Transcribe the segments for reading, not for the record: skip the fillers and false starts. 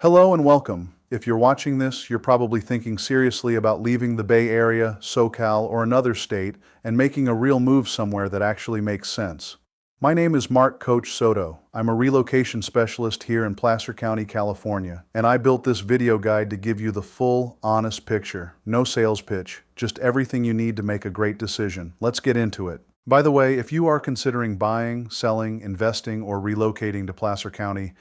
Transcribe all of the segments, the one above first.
Hello and welcome. If you're watching this, you're probably thinking seriously about leaving the Bay Area, SoCal, or another state and making a real move somewhere that actually makes sense. My name is Mark Coach Soto. I'm a relocation specialist here in Placer County, California, and I built this video guide to give you the full, honest picture. No sales pitch, just everything you need to make a great decision. Let's get into it. By the way, if you are considering buying, selling, investing, or relocating to Placer County,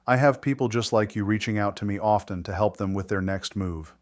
I have people just like you reaching out to me often to help them with their next move.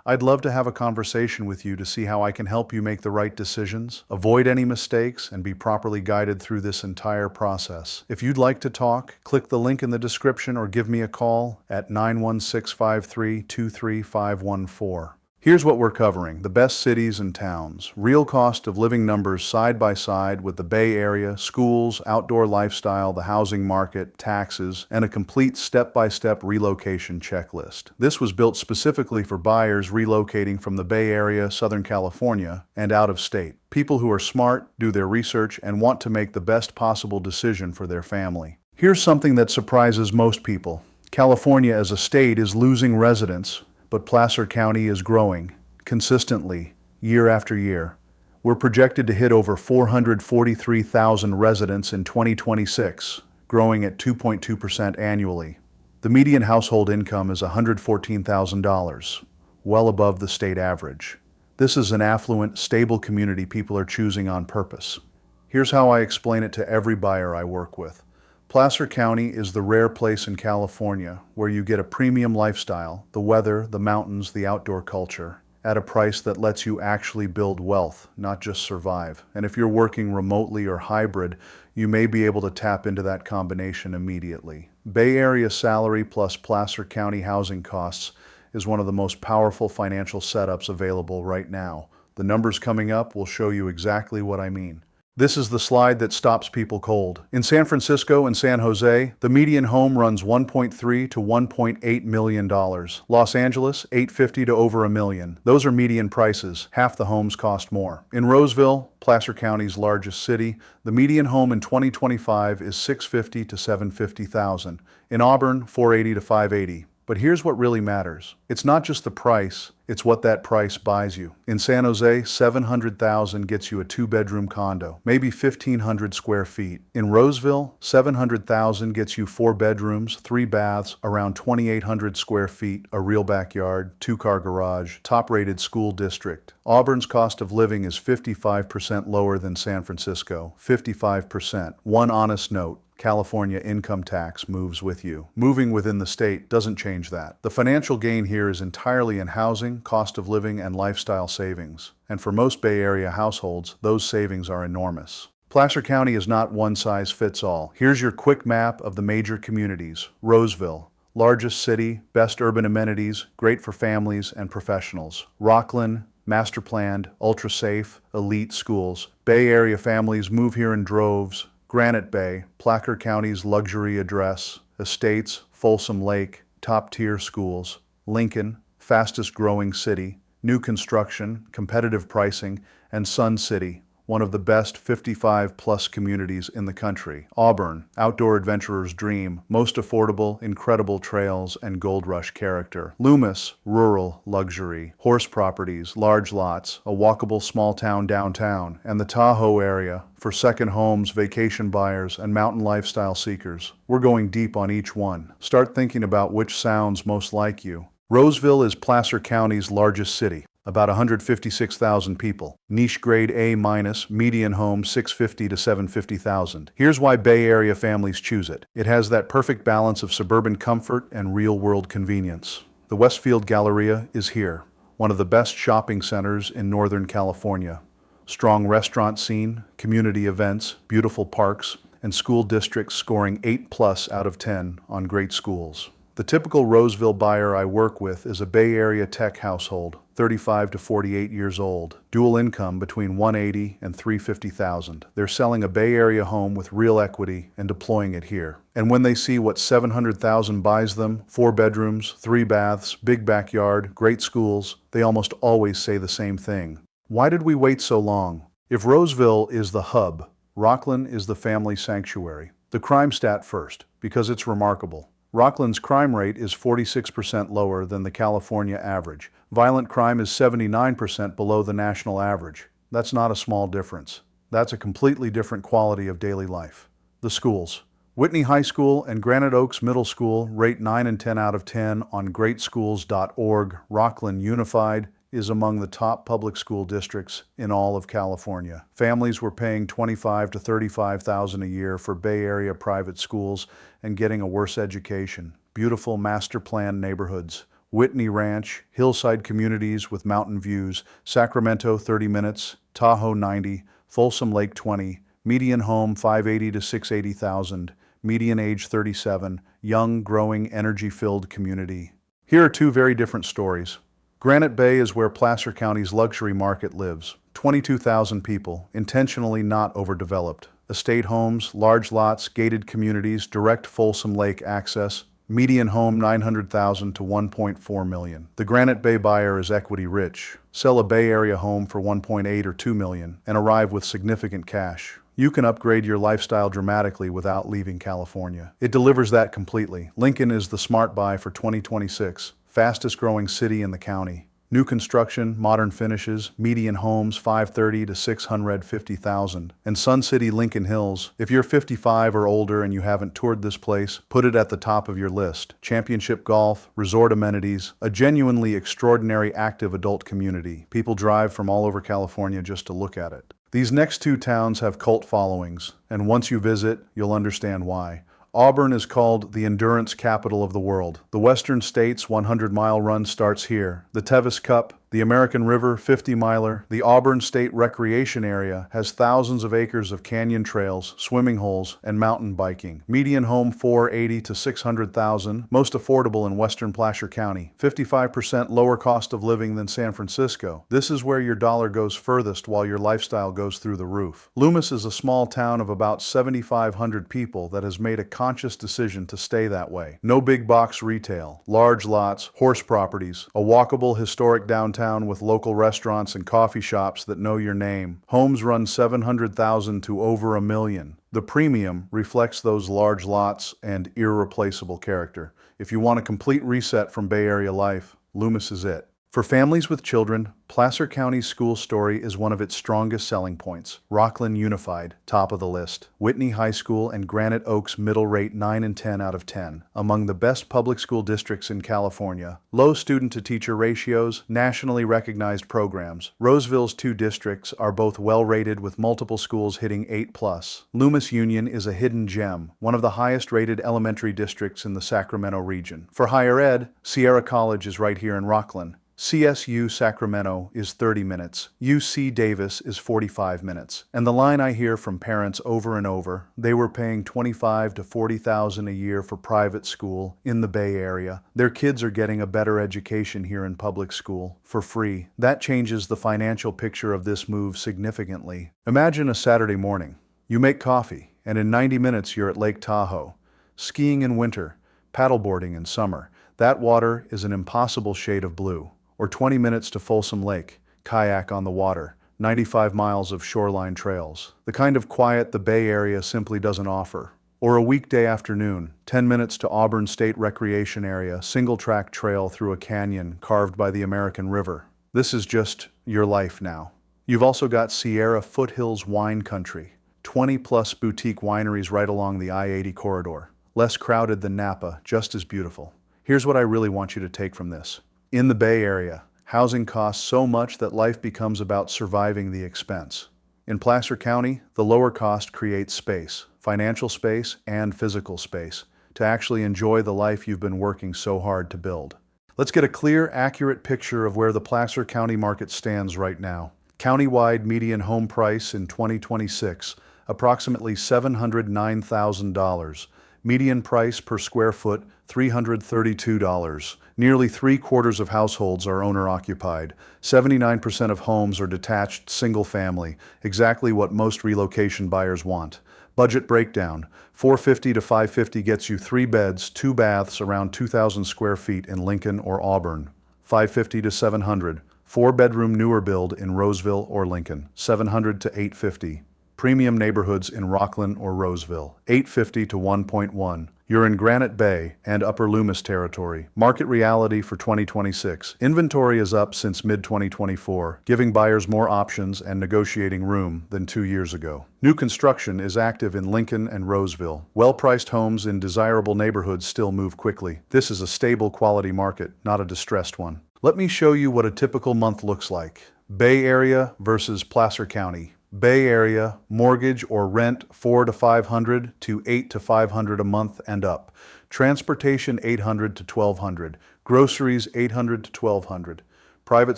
I'd love to have a conversation with you to see how I can help you make the right decisions, avoid any mistakes, and be properly guided through this entire process. If you'd like to talk, click the link in the description or give me a call at 916-532-3514. Here's what we're covering: the best cities and towns, real cost of living numbers side by side with the Bay Area, schools, outdoor lifestyle, the housing market, taxes, and a complete step-by-step relocation checklist. This was built specifically for buyers relocating from the Bay Area, Southern California, and out of state. People who are smart, do their research, and want to make the best possible decision for their family. Here's something that surprises most people. California as a state is losing residents, but Placer County is growing consistently, year after year. We're projected to hit over 443,000 residents in 2026, growing at 2.2% annually. The median household income is $114,000, well above the state average. This is an affluent, stable community people are choosing on purpose. Here's how I explain it to every buyer I work with. Placer County is the rare place in California where you get a premium lifestyle, the weather, the mountains, the outdoor culture, at a price that lets you actually build wealth, not just survive. And if you're working remotely or hybrid, you may be able to tap into that combination immediately. Bay Area salary plus Placer County housing costs is one of the most powerful financial setups available right now. The numbers coming up will show you exactly what I mean. This is the slide that stops people cold. In San Francisco and San Jose, the median home runs $1.3 to $1.8 million. Los Angeles, $850 to over $1 million. Those are median prices. Half the homes cost more. In Roseville, Placer County's largest city, the median home in 2025 is $650 to $750,000. In Auburn, $480 to $580. But here's what really matters. It's not just the price, it's what that price buys you. In San Jose, $700,000 gets you a 2-bedroom condo, maybe 1,500 square feet. In Roseville, $700,000 gets you 4 bedrooms, 3 baths, around 2,800 square feet, a real backyard, 2-car garage, top-rated school district. Auburn's cost of living is 55% lower than San Francisco, 55%. One honest note: California income tax moves with you. Moving within the state doesn't change that. The financial gain here is entirely in housing, cost of living, and lifestyle savings. And for most Bay Area households, those savings are enormous. Placer County is not one size fits all. Here's your quick map of the major communities. Roseville, largest city, best urban amenities, great for families and professionals. Rocklin, master planned, ultra safe, elite schools. Bay Area families move here in droves. Granite Bay, Placer County's luxury address, estates, Folsom Lake, top-tier schools. Lincoln, fastest growing city, new construction, competitive pricing, and Sun City, one of the best 55-plus communities in the country. Auburn, outdoor adventurer's dream, most affordable, incredible trails, and gold rush character. Loomis, rural luxury, horse properties, large lots, a walkable small town downtown, and the Tahoe area for second homes, vacation buyers, and mountain lifestyle seekers. We're going deep on each one. Start thinking about which sounds most like you. Roseville is Placer County's largest city, about 156,000 people. Niche grade A-, median home $650 to $750,000. Here's why Bay Area families choose it. It has that perfect balance of suburban comfort and real-world convenience. The Westfield Galleria is here, one of the best shopping centers in Northern California. Strong restaurant scene, community events, beautiful parks, and school districts scoring 8+ out of 10 on great schools. The typical Roseville buyer I work with is a Bay Area tech household, 35 to 48 years old, dual income between $180,000 and $350,000. They're selling a Bay Area home with real equity and deploying it here. And when they see what $700,000 buys them, 4 bedrooms, 3 baths, big backyard, great schools, they almost always say the same thing. Why did we wait so long? If Roseville is the hub, Rocklin is the family sanctuary. The crime stat first, because it's remarkable. Rocklin's crime rate is 46% lower than the California average. Violent crime is 79% below the national average. That's not a small difference. That's a completely different quality of daily life. The schools. Whitney High School and Granite Oaks Middle School rate 9 and 10 out of 10 on greatschools.org. Rocklin Unified is among the top public school districts in all of California. Families were paying $25,000 to $35,000 a year for Bay Area private schools and getting a worse education. Beautiful master plan neighborhoods. Whitney Ranch, hillside communities with mountain views, Sacramento 30 minutes, Tahoe 90, Folsom Lake 20, median home 580 to 680,000, median age 37, young, growing, energy-filled community. Here are two very different stories. Granite Bay is where Placer County's luxury market lives. 22,000 people, intentionally not overdeveloped. Estate homes, large lots, gated communities, direct Folsom Lake access. Median home $900,000 to $1.4 million. The Granite Bay buyer is equity rich. Sell a Bay Area home for $1.8 or $2 million and arrive with significant cash. You can upgrade your lifestyle dramatically without leaving California. It delivers that completely. Lincoln is the smart buy for 2026. Fastest growing city in the county. New construction, modern finishes, median homes $530,000 to $650,000. And Sun City, Lincoln Hills. If you're 55 or older and you haven't toured this place, put it at the top of your list. Championship golf, resort amenities, a genuinely extraordinary active adult community. People drive from all over California just to look at it. These next two towns have cult followings, and once you visit, you'll understand why. Auburn is called the endurance capital of the world. The Western States 100-mile run starts here. The Tevis Cup, the American River 50-miler, the Auburn State Recreation Area has thousands of acres of canyon trails, swimming holes, and mountain biking. Median home $480,000 to $600,000, most affordable in western Placer County. 55% lower cost of living than San Francisco. This is where your dollar goes furthest while your lifestyle goes through the roof. Loomis is a small town of about 7,500 people that has made a conscious decision to stay that way. No big box retail, large lots, horse properties, a walkable historic downtown with local restaurants and coffee shops that know your name. Homes run $700,000 to over $1 million. The premium reflects those large lots and irreplaceable character. If you want a complete reset from Bay Area life, Loomis is it. For families with children, Placer County's school story is one of its strongest selling points. Rocklin Unified, top of the list. Whitney High School and Granite Oaks Middle rate 9 and 10 out of 10. Among the best public school districts in California. Low student-to-teacher ratios, nationally recognized programs. Roseville's two districts are both well-rated with multiple schools hitting 8+. Loomis Union is a hidden gem, one of the highest-rated elementary districts in the Sacramento region. For higher ed, Sierra College is right here in Rocklin. CSU Sacramento is 30 minutes, UC Davis is 45 minutes. And the line I hear from parents over and over, they were paying $25,000 to $40,000 a year for private school in the Bay Area. Their kids are getting a better education here in public school, for free. That changes the financial picture of this move significantly. Imagine a Saturday morning. You make coffee, and in 90 minutes you're at Lake Tahoe. Skiing in winter, paddleboarding in summer. That water is an impossible shade of blue. Or 20 minutes to Folsom Lake, kayak on the water, 95 miles of shoreline trails. The kind of quiet the Bay Area simply doesn't offer. Or a weekday afternoon, 10 minutes to Auburn State Recreation Area, single-track trail through a canyon carved by the American River. This is just your life now. You've also got Sierra Foothills wine country, 20+ boutique wineries right along the I-80 corridor. Less crowded than Napa, just as beautiful. Here's what I really want you to take from this. In the Bay Area, housing costs so much that life becomes about surviving the expense. In Placer County, the lower cost creates space, financial space and physical space, to actually enjoy the life you've been working so hard to build. Let's get a clear, accurate picture of where the Placer County market stands right now. Countywide median home price in 2026, approximately $709,000. Median price per square foot, $332. Nearly 3/4 of households are owner-occupied. 79% of homes are detached single-family, exactly what most relocation buyers want. Budget breakdown, $450 to $550 gets you 3 beds, 2 baths, around 2,000 square feet in Lincoln or Auburn. $550 to $700, 4-bedroom newer build in Roseville or Lincoln. $700 to $850. Premium neighborhoods in Rocklin or Roseville, $850 to $1.1. You're in Granite Bay and Upper Loomis territory. Market reality for 2026. Inventory is up since mid-2024, giving buyers more options and negotiating room than 2 years ago. New construction is active in Lincoln and Roseville. Well-priced homes in desirable neighborhoods still move quickly. This is a stable quality market, not a distressed one. Let me show you what a typical month looks like. Bay Area versus Placer County. Bay Area, mortgage or rent $400 to $500 to $800 to $500 a month and up. Transportation $800 to $1,200. Groceries $800 to $1,200. Private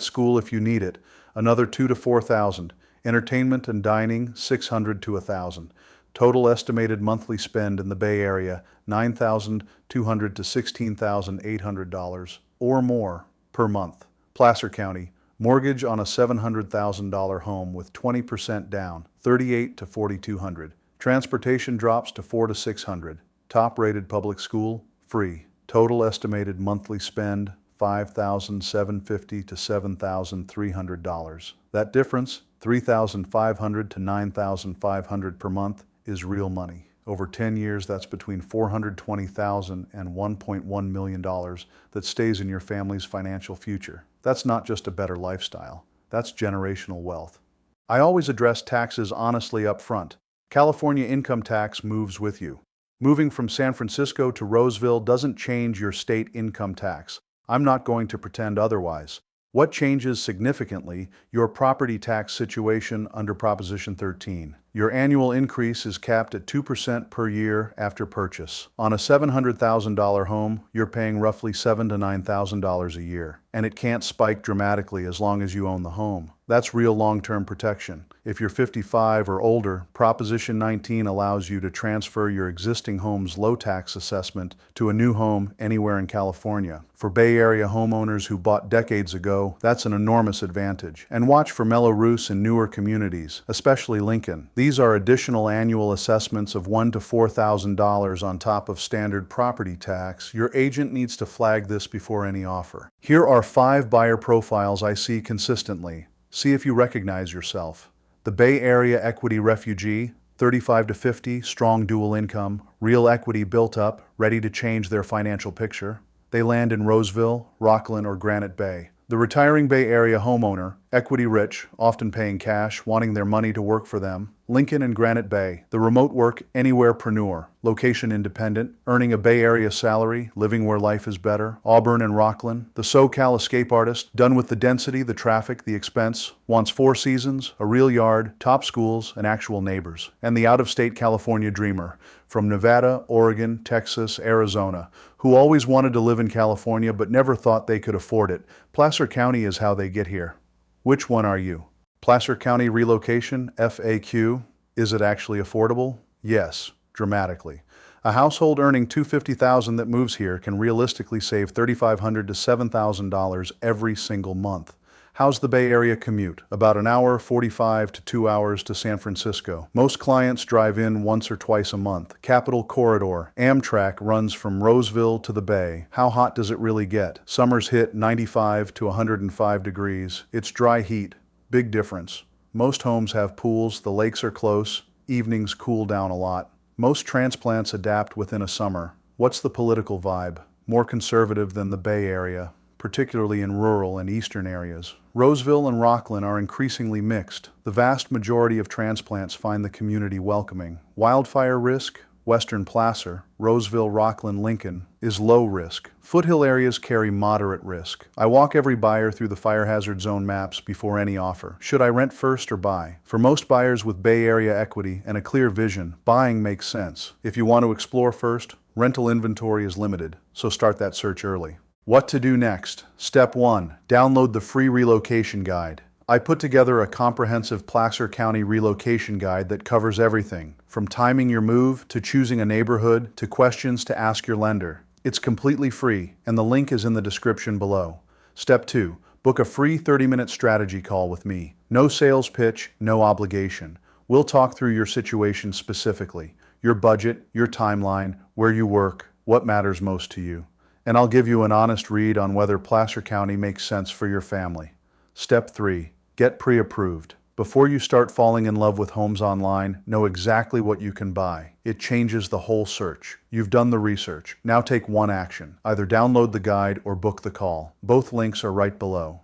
school if you need it, another $2,000 to $4,000. Entertainment and dining $600 to $1,000. Total estimated monthly spend in the Bay Area $9,200 to $16,800 or more per month. Placer County. Mortgage on a $700,000 home with 20% down, $3,800 to $4,200. Transportation drops to $400 to $600. Top-rated public school, free. Total estimated monthly spend, $5,750 to $7,300. That difference, $3,500 to $9,500 per month, is real money. Over 10 years, that's between $420,000 and $1.1 million that stays in your family's financial future. That's not just a better lifestyle, that's generational wealth. I always address taxes honestly up front. California income tax moves with you. Moving from San Francisco to Roseville doesn't change your state income tax. I'm not going to pretend otherwise. What changes significantly your property tax situation under Proposition 13? Your annual increase is capped at 2% per year after purchase. On a $700,000 home, you're paying roughly $7,000 to $9,000 a year, and it can't spike dramatically as long as you own the home. That's real long-term protection. If you're 55 or older, Proposition 19 allows you to transfer your existing home's low tax assessment to a new home anywhere in California. For Bay Area homeowners who bought decades ago, that's an enormous advantage. And watch for mellow roofs in newer communities, especially Lincoln. These are additional annual assessments of $1,000 to $4,000 on top of standard property tax. Your agent needs to flag this before any offer. Here are 5 buyer profiles I see consistently. See if you recognize yourself. The Bay Area Equity Refugee, 35 to 50, strong dual income, real equity built up, ready to change their financial picture. They land in Roseville, Rocklin, or Granite Bay. The retiring Bay Area homeowner, equity rich, often paying cash, wanting their money to work for them. Lincoln and Granite Bay, the remote work anywhere-preneur, location independent, earning a Bay Area salary, living where life is better. Auburn and Rocklin, the SoCal escape artist, done with the density, the traffic, the expense, wants 4 seasons, a real yard, top schools, and actual neighbors. And the out-of-state California dreamer, from Nevada, Oregon, Texas, Arizona, who always wanted to live in California but never thought they could afford it. Placer County is how they get here. Which one are you? Placer County Relocation, FAQ. Is it actually affordable? Yes, dramatically. A household earning $250,000 that moves here can realistically save $3,500 to $7,000 every single month. How's the Bay Area commute? About an hour, 45 to 2 hours to San Francisco. Most clients drive in once or twice a month. Capital Corridor. Amtrak runs from Roseville to the Bay. How hot does it really get? Summers hit 95 to 105 degrees. It's dry heat. Big difference. Most homes have pools, the lakes are close, evenings cool down a lot. Most transplants adapt within a summer. What's the political vibe? More conservative than the Bay Area, particularly in rural and eastern areas. Roseville and Rocklin are increasingly mixed. The vast majority of transplants find the community welcoming. Wildfire risk? Western Placer, Roseville, Rocklin, Lincoln, is low risk. Foothill areas carry moderate risk. I walk every buyer through the fire hazard zone maps before any offer. Should I rent first or buy? For most buyers with Bay Area equity and a clear vision, buying makes sense. If you want to explore first, rental inventory is limited, so start that search early. What to do next? Step 1. Download the free relocation guide. I put together a comprehensive Placer County relocation guide that covers everything, from timing your move to choosing a neighborhood to questions to ask your lender. It's completely free, and the link is in the description below. Step 2. Book a free 30-minute strategy call with me. No sales pitch, no obligation. We'll talk through your situation specifically, your budget, your timeline, where you work, what matters most to you. And I'll give you an honest read on whether Placer County makes sense for your family. Step 3. Get pre-approved. Before you start falling in love with homes online, know exactly what you can buy. It changes the whole search. You've done the research. Now take one action. Either download the guide or book the call. Both links are right below.